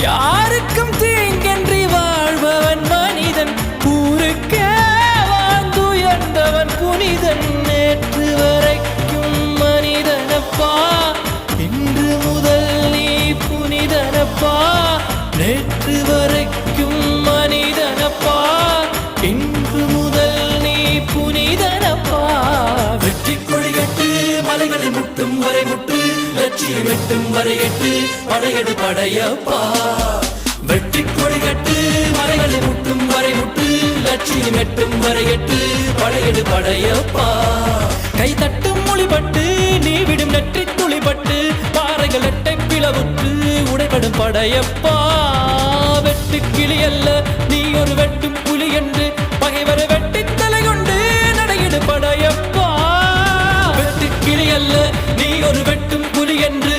யாருக்கும் தீங்கன்றி வாழ்பவன் மனிதன், ஊருக்கே வாழ்ந்துயர்ந்தவன் புனிதன். நேற்று வரைக்கும் மனிதனப்பா, இன்று முதல் நீ புனிதனப்பா. நேற்று வரைக்கும் மனிதனப்பா, இன்று முதல் நீ புனிதனப்பா. வெற்றி கொடிகட்டு மலைகளை முட்டும் வரை முட்டு, லட்சியம் எட்டும் வரை எட்டு, படையெடு படையப்பா. வெற்றி கொடிகட்டு மலைகளை முட்டும் வரை முட்டு, லட்சியம் எட்டும் வரை எட்டு, படையெடு படையப்பா. கை தட்டும் மொழிபட்டு நீ விடும் நெற்றி துளிபட்டு, பாறைகள் எட்டை பிளவுற்று உடைபடும் படையப்பா. வெட்டு கிளி அல்ல நீ ஒரு வெட்டும் புலி என்று, பகைவரை வெட்டி தலை கொண்டு நடையிடு படையப்பா. வெட்டு கிளி அல்ல நீ ஒரு வெட்டும் புலி என்று,